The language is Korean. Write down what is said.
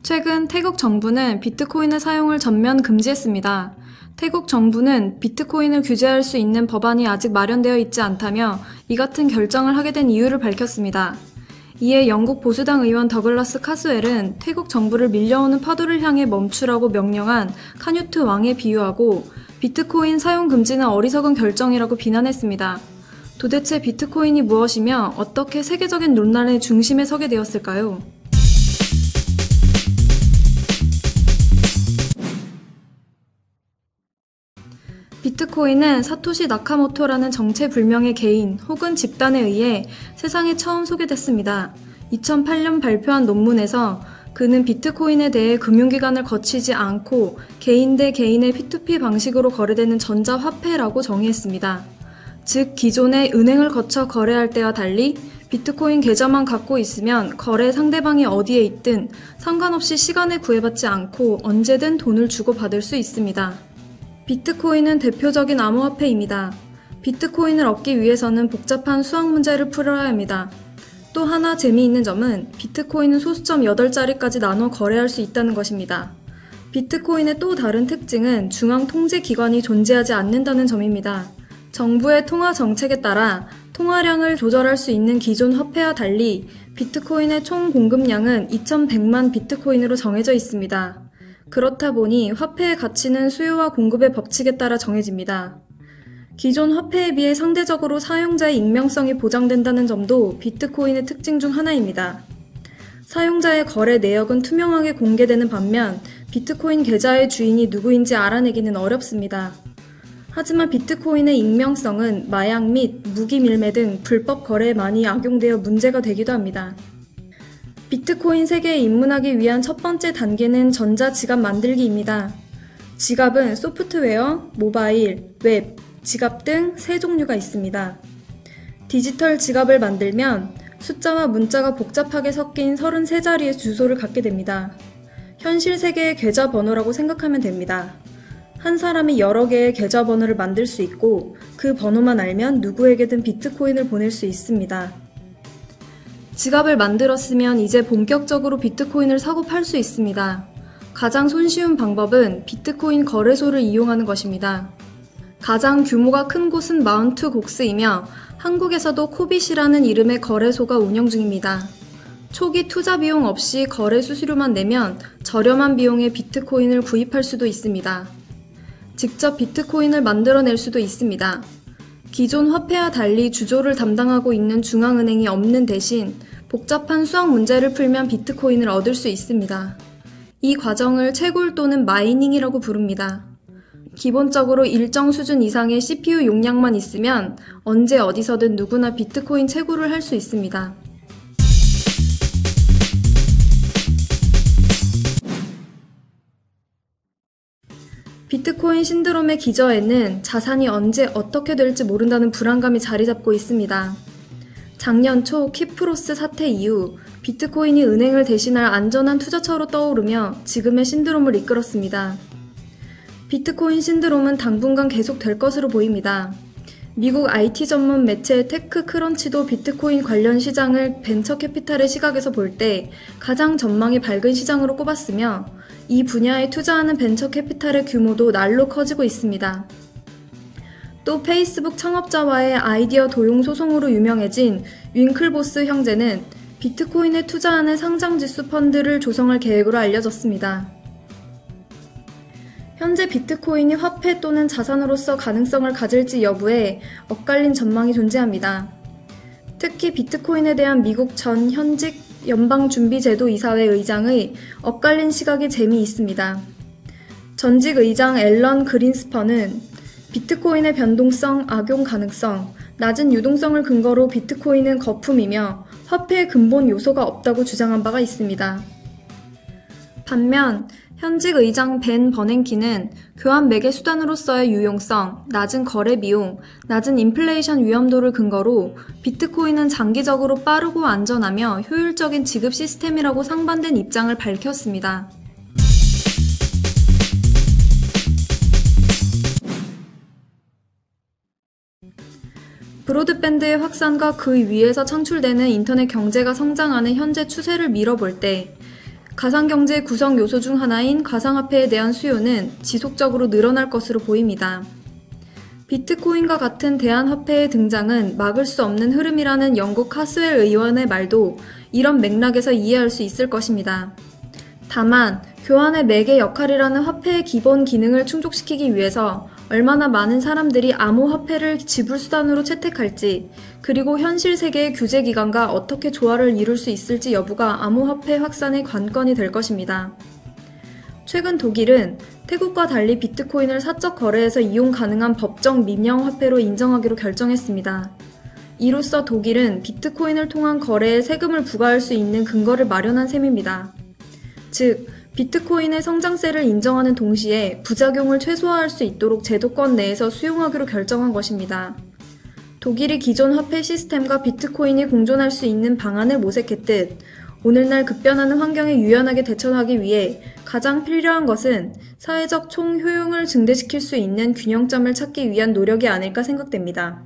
최근 태국 정부는 비트코인의 사용을 전면 금지했습니다. 태국 정부는 비트코인을 규제할 수 있는 법안이 아직 마련되어 있지 않다며 이 같은 결정을 하게 된 이유를 밝혔습니다. 이에 영국 보수당 의원 더글라스 카스웰은 태국 정부를 밀려오는 파도를 향해 멈추라고 명령한 카뉴트 왕에 비유하고 비트코인 사용 금지는 어리석은 결정이라고 비난했습니다. 도대체 비트코인이 무엇이며 어떻게 세계적인 논란의 중심에 서게 되었을까요? 비트코인은 사토시 나카모토라는 정체불명의 개인 혹은 집단에 의해 세상에 처음 소개됐습니다. 2008년 발표한 논문에서 그는 비트코인에 대해 금융기관을 거치지 않고 개인 대 개인의 P2P 방식으로 거래되는 전자화폐라고 정의했습니다. 즉, 기존의 은행을 거쳐 거래할 때와 달리 비트코인 계좌만 갖고 있으면 거래 상대방이 어디에 있든 상관없이 시간에 구애받지 않고 언제든 돈을 주고받을 수 있습니다. 비트코인은 대표적인 암호화폐입니다. 비트코인을 얻기 위해서는 복잡한 수학 문제를 풀어야 합니다. 또 하나 재미있는 점은 비트코인은 소수점 8자리까지 나눠 거래할 수 있다는 것입니다. 비트코인의 또 다른 특징은 중앙 통제 기관이 존재하지 않는다는 점입니다. 정부의 통화 정책에 따라 통화량을 조절할 수 있는 기존 화폐와 달리 비트코인의 총 공급량은 2100만 비트코인으로 정해져 있습니다. 그렇다 보니 화폐의 가치는 수요와 공급의 법칙에 따라 정해집니다. 기존 화폐에 비해 상대적으로 사용자의 익명성이 보장된다는 점도 비트코인의 특징 중 하나입니다. 사용자의 거래 내역은 투명하게 공개되는 반면 비트코인 계좌의 주인이 누구인지 알아내기는 어렵습니다. 하지만 비트코인의 익명성은 마약 및 무기 밀매 등 불법 거래에 많이 악용되어 문제가 되기도 합니다. 비트코인 세계에 입문하기 위한 첫 번째 단계는 전자지갑 만들기입니다. 지갑은 소프트웨어, 모바일, 웹, 지갑 등 세 종류가 있습니다. 디지털 지갑을 만들면 숫자와 문자가 복잡하게 섞인 33자리의 주소를 갖게 됩니다. 현실 세계의 계좌번호라고 생각하면 됩니다. 한 사람이 여러 개의 계좌번호를 만들 수 있고 그 번호만 알면 누구에게든 비트코인을 보낼 수 있습니다. 지갑을 만들었으면 이제 본격적으로 비트코인을 사고 팔 수 있습니다. 가장 손쉬운 방법은 비트코인 거래소를 이용하는 것입니다. 가장 규모가 큰 곳은 마운트 곡스이며 한국에서도 코빗이라는 이름의 거래소가 운영 중입니다. 초기 투자 비용 없이 거래 수수료만 내면 저렴한 비용에 비트코인을 구입할 수도 있습니다. 직접 비트코인을 만들어낼 수도 있습니다. 기존 화폐와 달리 주조를 담당하고 있는 중앙은행이 없는 대신 복잡한 수학 문제를 풀면 비트코인을 얻을 수 있습니다. 이 과정을 채굴 또는 마이닝이라고 부릅니다. 기본적으로 일정 수준 이상의 CPU 용량만 있으면 언제 어디서든 누구나 비트코인 채굴을 할 수 있습니다. 비트코인 신드롬의 기저에는 자산이 언제 어떻게 될지 모른다는 불안감이 자리 잡고 있습니다. 작년 초 키프로스 사태 이후 비트코인이 은행을 대신할 안전한 투자처로 떠오르며 지금의 신드롬을 이끌었습니다. 비트코인 신드롬은 당분간 계속될 것으로 보입니다. 미국 IT 전문 매체 테크크런치도 비트코인 관련 시장을 벤처 캐피탈의 시각에서 볼 때 가장 전망이 밝은 시장으로 꼽았으며 이 분야에 투자하는 벤처 캐피탈의 규모도 날로 커지고 있습니다. 또 페이스북 창업자와의 아이디어 도용 소송으로 유명해진 윙클보스 형제는 비트코인에 투자하는 상장지수 펀드를 조성할 계획으로 알려졌습니다. 현재 비트코인이 화폐 또는 자산으로서 가능성을 가질지 여부에 엇갈린 전망이 존재합니다. 특히 비트코인에 대한 미국 전 현직 연방준비제도 이사회 의장의 엇갈린 시각이 재미있습니다. 전직 의장 앨런 그린스펀은 비트코인의 변동성, 악용 가능성, 낮은 유동성을 근거로 비트코인은 거품이며 화폐의 근본 요소가 없다고 주장한 바가 있습니다. 반면 현직 의장 벤 버냉키는 교환 매개 수단으로서의 유용성, 낮은 거래 비용, 낮은 인플레이션 위험도를 근거로 비트코인은 장기적으로 빠르고 안전하며 효율적인 지급 시스템이라고 상반된 입장을 밝혔습니다. 브로드밴드의 확산과 그 위에서 창출되는 인터넷 경제가 성장하는 현재 추세를 미뤄볼 때 가상경제의 구성 요소 중 하나인 가상화폐에 대한 수요는 지속적으로 늘어날 것으로 보입니다. 비트코인과 같은 대안화폐의 등장은 막을 수 없는 흐름이라는 영국 카스웰 의원의 말도 이런 맥락에서 이해할 수 있을 것입니다. 다만 교환의 매개 역할이라는 화폐의 기본 기능을 충족시키기 위해서 얼마나 많은 사람들이 암호화폐를 지불수단으로 채택할지, 그리고 현실 세계의 규제기관과 어떻게 조화를 이룰 수 있을지 여부가 암호화폐 확산의 관건이 될 것입니다. 최근 독일은 태국과 달리 비트코인을 사적 거래에서 이용 가능한 법정 미명 화폐로 인정하기로 결정했습니다. 이로써 독일은 비트코인을 통한 거래에 세금을 부과할 수 있는 근거를 마련한 셈입니다. 즉, 비트코인의 성장세를 인정하는 동시에 부작용을 최소화할 수 있도록 제도권 내에서 수용하기로 결정한 것입니다. 독일이 기존 화폐 시스템과 비트코인이 공존할 수 있는 방안을 모색했듯 오늘날 급변하는 환경에 유연하게 대처하기 위해 가장 필요한 것은 사회적 총효용을 증대시킬 수 있는 균형점을 찾기 위한 노력이 아닐까 생각됩니다.